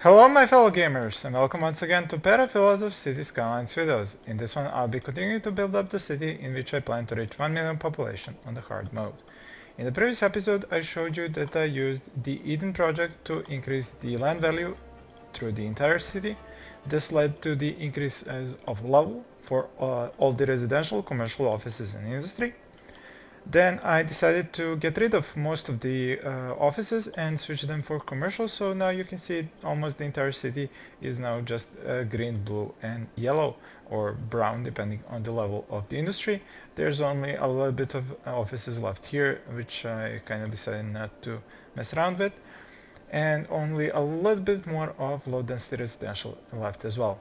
Hello my fellow gamers, and welcome once again to perafilozof City Skylines videos. In this one I'll be continuing to build up the city in which I plan to reach 1 million population on the hard mode. In the previous episode I showed you that I used the Eden project to increase the land value through the entire city. This led to the increase of level for all the residential, commercial, offices and industry. Then I decided to get rid of most of the offices and switch them for commercial, so now you can see almost the entire city is now just green, blue and yellow, or brown depending on the level of the industry. There's only a little bit of offices left here, which I kind of decided not to mess around with, and only a little bit more of low density residential left as well.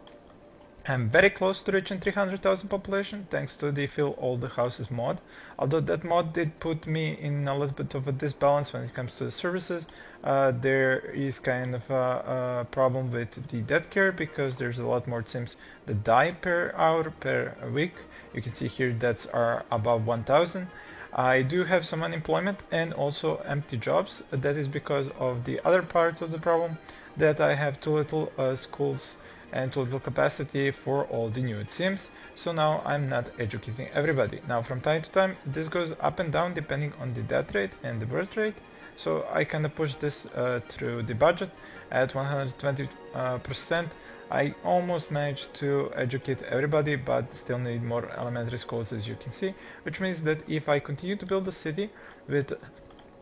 I'm very close to reaching 300,000 population thanks to the fill all the houses mod, although that mod did put me in a little bit of a disbalance when it comes to the services. There is kind of a problem with the death care because there's a lot more sims that die per hour, per week. You can see here deaths are above 1,000. I do have some unemployment and also empty jobs. That is because of the other part of the problem, that I have too little schools and too little capacity for all the new sims, so now I'm not educating everybody. Now from time to time this goes up and down depending on the death rate and the birth rate, so I kind of push this through the budget at 120%. I almost managed to educate everybody, but still need more elementary schools, as you can see, which means that if I continue to build the city with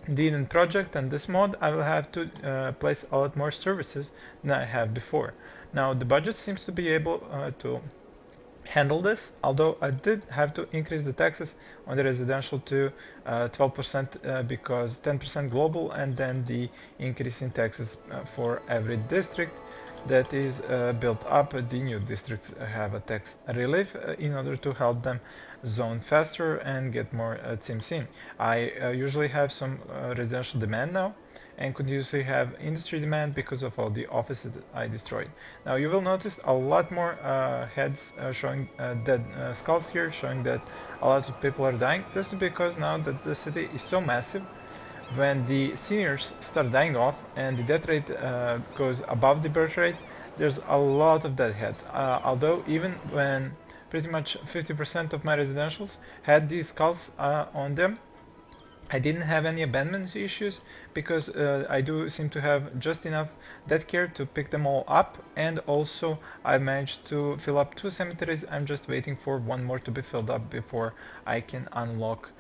the Eden project and this mod, I will have to place a lot more services than I have before. Now the budget seems to be able to handle this, although I did have to increase the taxes on the residential to 12% because 10% global, and then the increase in taxes for every district that is built up. The new districts have a tax relief in order to help them zone faster and get more sims in. I usually have some residential demand now, and continuously have industry demand because of all the offices that I destroyed. Now you will notice a lot more heads showing dead skulls here, showing that a lot of people are dying. This is because now that the city is so massive, when the seniors start dying off and the death rate goes above the birth rate, there's a lot of dead heads. Although even when pretty much 50% of my residentials had these skulls on them, I didn't have any abandonment issues because I do seem to have just enough death care to pick them all up, and also I managed to fill up 2 cemeteries. I'm just waiting for one more to be filled up before I can unlock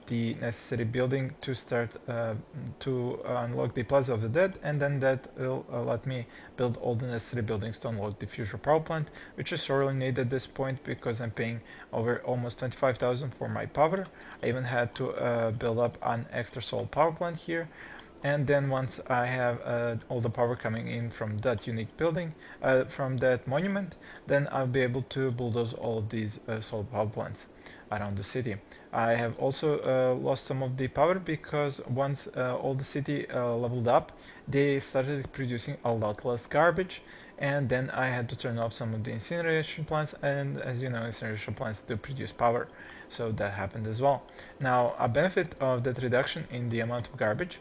the necessary building to start to unlock the Plaza of the Dead, and then that will let me build all the necessary buildings to unlock the future power plant, which is sorely needed at this point because I'm paying over almost 25,000 for my power. I even had to build up an extra solar power plant here, and then once I have all the power coming in from that unique building, from that monument, then I'll be able to bulldoze all of these solar power plants around the city. I have also lost some of the power because once all the city leveled up, they started producing a lot less garbage, and then I had to turn off some of the incineration plants, and as you know, incineration plants do produce power, so that happened as well. Now a benefit of that reduction in the amount of garbage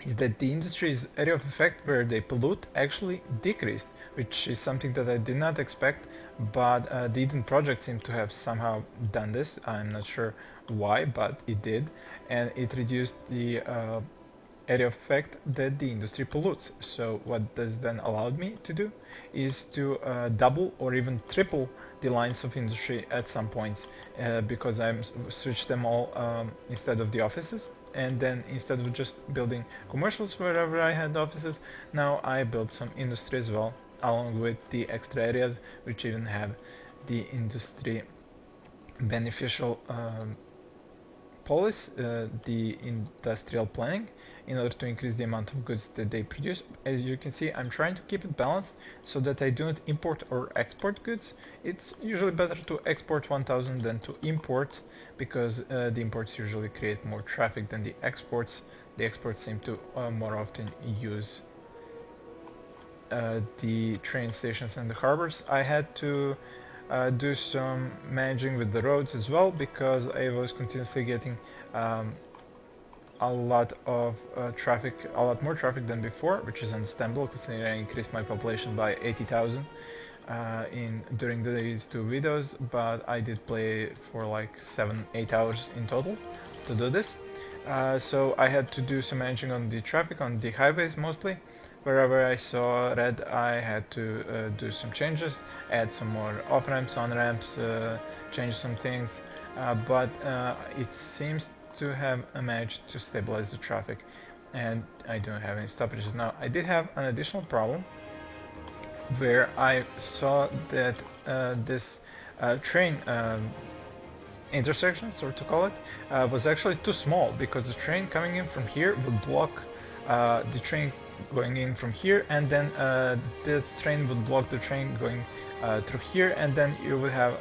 is that the industry's area of effect where they pollute actually decreased, which is something that I did not expect, but the Eden project seemed to have somehow done this. I'm not sure why, but it did, and it reduced the area of effect that the industry pollutes. So what this then allowed me to do is to double or even triple the lines of industry at some points because I switched them all instead of the offices, and then instead of just building commercials wherever I had offices, now I built some industry as well, along with the extra areas which even have the industry beneficial policy, the industrial planning, in order to increase the amount of goods that they produce. As you can see, I'm trying to keep it balanced so that I do not import or export goods. It's usually better to export 1000 than to import, because the imports usually create more traffic than the exports. The exports seem to more often use the train stations and the harbors. I had to do some managing with the roads as well, because I was continuously getting a lot of traffic, a lot more traffic than before, which is understandable considering I increased my population by 80,000 in during these two videos, but I did play for like 7-8 hours in total to do this. So I had to do some managing on the traffic on the highways mostly. Wherever I saw red, I had to do some changes, add some more off-ramps, on-ramps, change some things, but it seems to have managed to stabilize the traffic, and I don't have any stoppages now. I did have an additional problem where I saw that this train intersection, so to call it, was actually too small, because the train coming in from here would block the train going in from here, and then the train would block the train going through here, and then you would have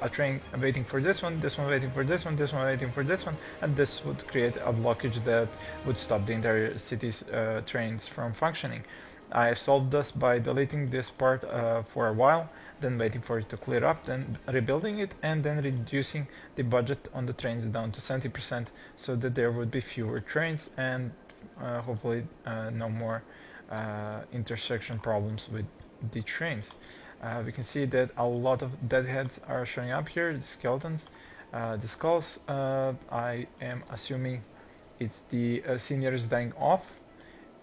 a train waiting for this one waiting for this one, this one waiting for this one, and this would create a blockage that would stop the entire city's trains from functioning. I solved this by deleting this part for a while, then waiting for it to clear up, then rebuilding it, and then reducing the budget on the trains down to 70%, so that there would be fewer trains and hopefully no more intersection problems with the trains. We can see that a lot of deadheads are showing up here, the skeletons, the skulls. I am assuming it's the seniors dying off,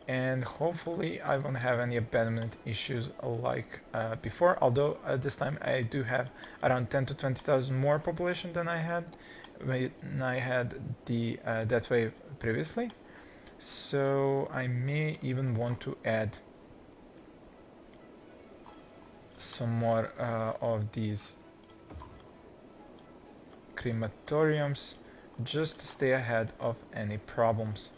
and hopefully I won't have any abandonment issues like before, although at this time I do have around 10 to 20,000 more population than I had when I had the that wave previously. So I may even want to add some more of these crematoriums just to stay ahead of any problems.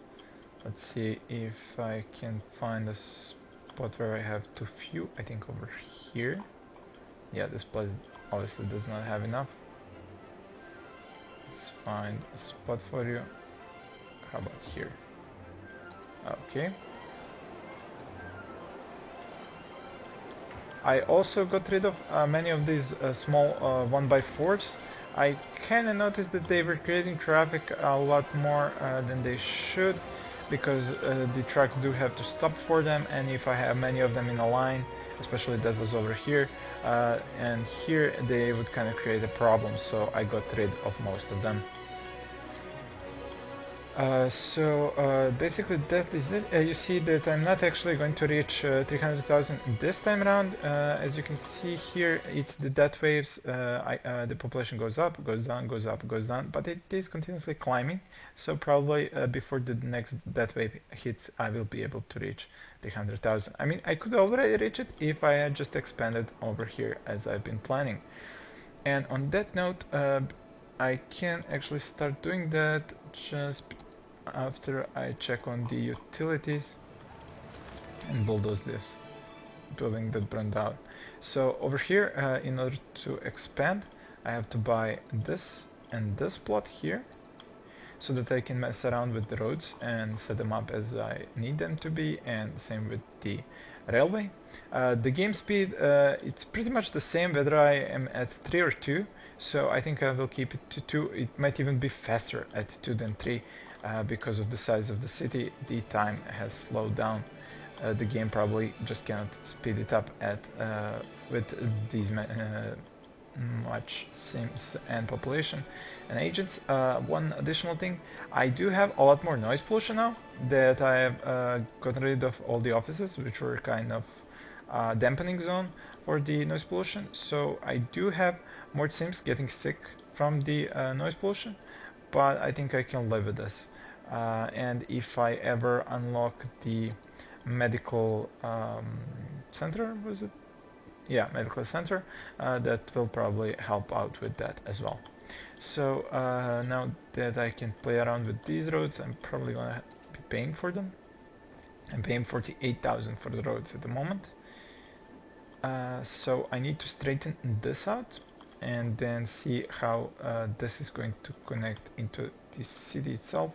Let's see if I can find a spot where I have too few. I think over here. Yeah, this place obviously does not have enough. Let's find a spot for you. How about here? Okay. I also got rid of many of these small 1x4s. I kinda noticed that they were creating traffic a lot more than they should, because the trucks do have to stop for them, and if I have many of them in a line, especially that was over here and here, they would kind of create a problem, so I got rid of most of them. Basically that is it. You see that I'm not actually going to reach 300,000 this time around. As you can see here, it's the death waves. The population goes up, goes down, goes up, goes down, but it is continuously climbing. So probably before the next death wave hits, I will be able to reach 300,000. I mean, I could already reach it if I had just expanded over here as I've been planning. And on that note, I can actually start doing that just after I check on the utilities and bulldoze this building that burned out. So over here, in order to expand, I have to buy this and this plot here, so that I can mess around with the roads and set them up as I need them to be, and same with the railway. The game speed, it's pretty much the same whether I am at 3 or 2, so I think I will keep it to 2. It might even be faster at 2 than 3, because of the size of the city. The time has slowed down. The game probably just cannot speed it up at with these much sims and population and agents. One additional thing, I do have a lot more noise pollution now that I have gotten rid of all the offices, which were kind of dampening zone for the noise pollution. So I do have more sims getting sick from the noise pollution, but I think I can live with this. And if I ever unlock the medical center, was it? Yeah, medical center, that will probably help out with that as well. So now that I can play around with these roads, I'm probably gonna be paying for them. I'm paying 48,000 for the roads at the moment. So I need to straighten this out and then see how this is going to connect into the city itself.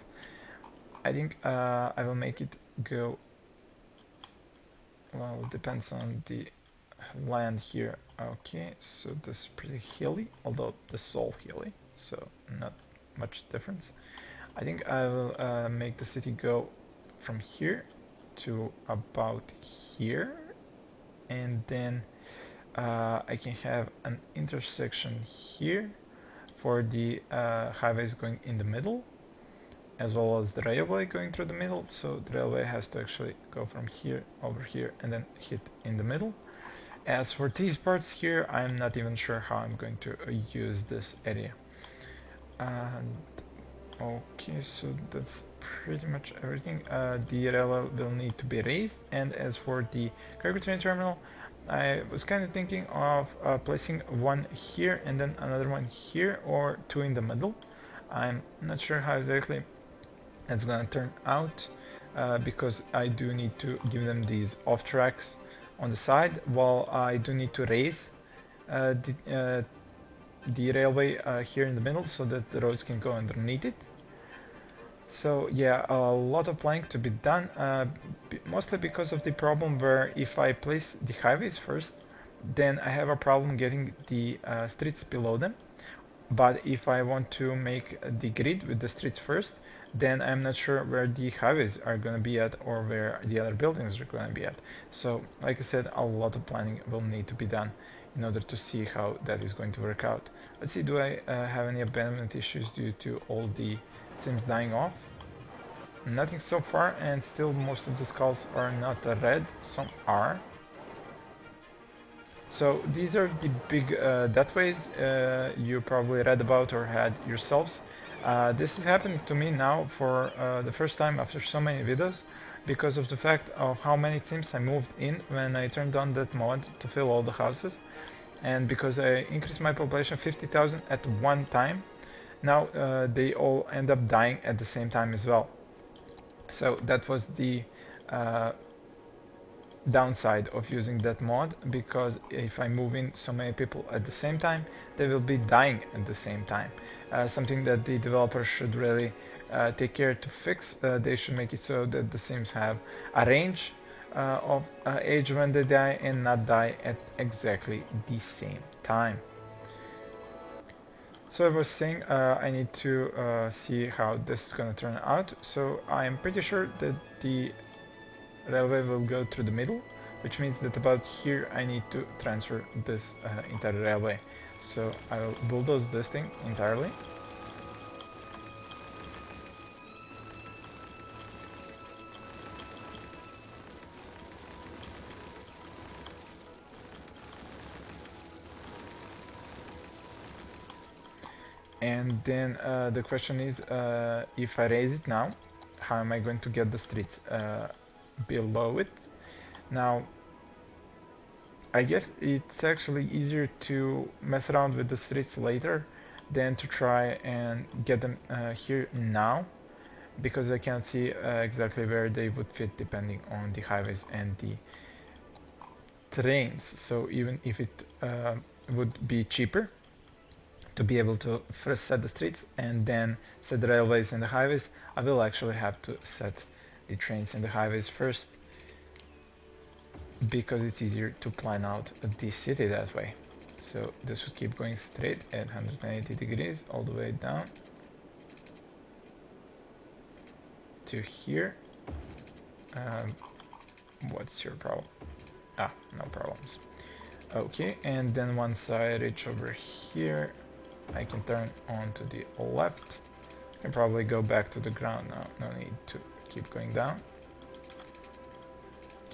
I think I will make it go, well, it depends on the land here. Okay, so this is pretty hilly, although this is all hilly, so not much difference. I think I will make the city go from here to about here, and then I can have an intersection here for the highways going in the middle, as well as the railway going through the middle. So the railway has to actually go from here over here and then hit in the middle. As for these parts here, I'm not even sure how I'm going to use this area. And okay, so that's pretty much everything. The railway will need to be raised, and as for the cargo train terminal, I was kind of thinking of placing one here and then another one here, or two in the middle. I'm not sure how exactly it's gonna turn out, because I do need to give them these off tracks on the side, while I do need to raise the railway here in the middle so that the roads can go underneath it. So yeah, a lot of planning to be done, mostly because of the problem where if I place the highways first, then I have a problem getting the streets below them. But if I want to make the grid with the streets first, then I'm not sure where the highways are going to be at, or where the other buildings are going to be at. So like I said, a lot of planning will need to be done in order to see how that is going to work out. Let's see, do I have any abandonment issues due to all the sims dying off? Nothing so far, and still most of the skulls are not red, some are. So these are the big deathways you probably read about or had yourselves. This is happening to me now for the first time after so many videos, because of the fact of how many teams I moved in when I turned on that mod to fill all the houses, and because I increased my population 50,000 at one time. Now they all end up dying at the same time as well. So that was the downside of using that mod, because if I move in so many people at the same time, they will be dying at the same time. Something that the developers should really take care to fix. They should make it so that the sims have a range of age when they die, and not die at exactly the same time. So I was saying, I need to see how this is going to turn out. So I'm pretty sure that the railway will go through the middle, which means that about here I need to transfer this entire railway. So I will bulldoze this thing entirely. And then the question is, if I raise it now, how am I going to get the streets below it? Now, I guess it's actually easier to mess around with the streets later than to try and get them here now, because I can't see exactly where they would fit depending on the highways and the trains. So even if it would be cheaper to be able to first set the streets and then set the railways and the highways, I will actually have to set the trains and the highways first, because it's easier to plan out the city that way. So this would keep going straight at 180 degrees all the way down to here. What's your problem? Ah, no problems. Okay, and then once I reach over here, I can turn on to the left. I can probably go back to the ground now, no need to keep going down.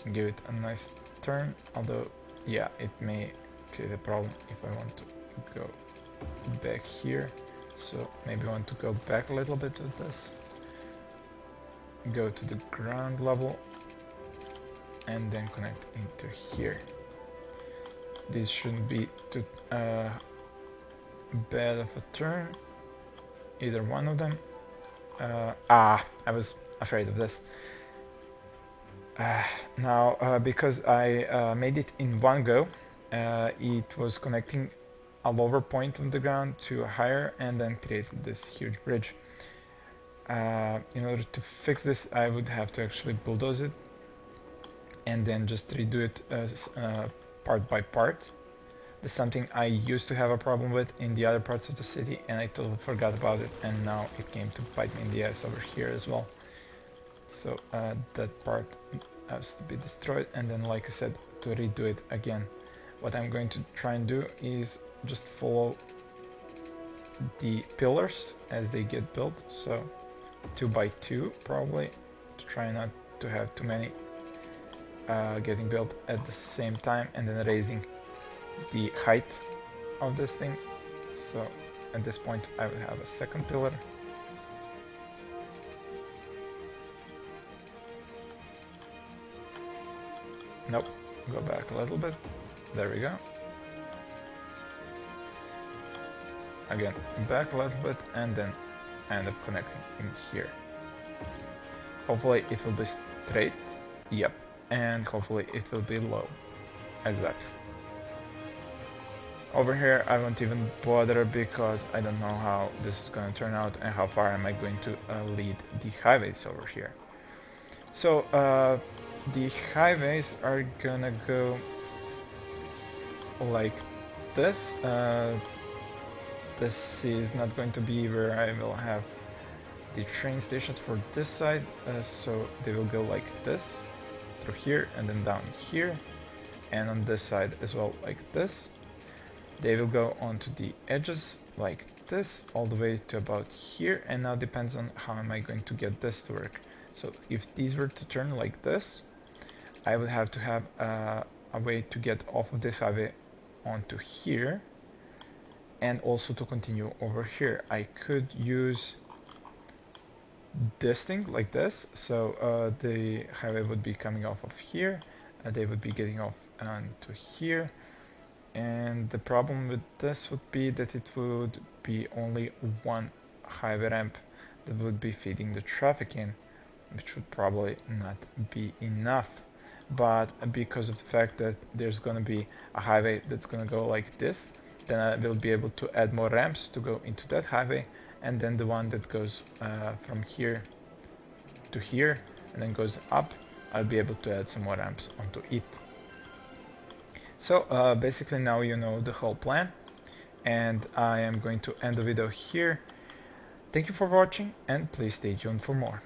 Can give it a nice turn, although yeah, it may create a problem if I want to go back here. So maybe I want to go back a little bit with this, go to the ground level, and then connect into here. This shouldn't be too bad of a turn, either one of them. I was afraid of this. Now, because I made it in one go, it was connecting a lower point on the ground to a higher, and then created this huge bridge. In order to fix this, I would have to actually bulldoze it and then just redo it as part by part, This is something I used to have a problem with in the other parts of the city, and I totally forgot about it, and now it came to bite me in the ass over here as well. So that part has to be destroyed, and then, like I said, to redo it again. What I'm going to try and do is just follow the pillars as they get built, so 2 by 2 probably, to try not to have too many getting built at the same time, and then raising the height of this thing. So at this point I will have a second pillar. Nope, go back a little bit. There we go. Again, back a little bit, and then I end up connecting in here. Hopefully it will be straight. Yep. And hopefully it will be low. Exactly. Over here I won't even bother because I don't know how this is going to turn out and how far am I going to lead the highways over here. So the highways are gonna go like this. This is not going to be where I will have the train stations for this side, so they will go like this, through here and then down here, and on this side as well like this. They will go onto the edges like this, all the way to about here, and now depends on how am I going to get this to work. So if these were to turn like this, I would have to have a way to get off of this highway onto here, and also to continue over here. I could use this thing like this, so the highway would be coming off of here, they would be getting off onto here, and the problem with this would be that it would be only one highway ramp that would be feeding the traffic in, which would probably not be enough. But because of the fact that there's going to be a highway that's going to go like this, then I will be able to add more ramps to go into that highway, and then the one that goes from here to here and then goes up, I'll be able to add some more ramps onto it. So basically now you know the whole plan, and I am going to end the video here. Thank you for watching, and please stay tuned for more.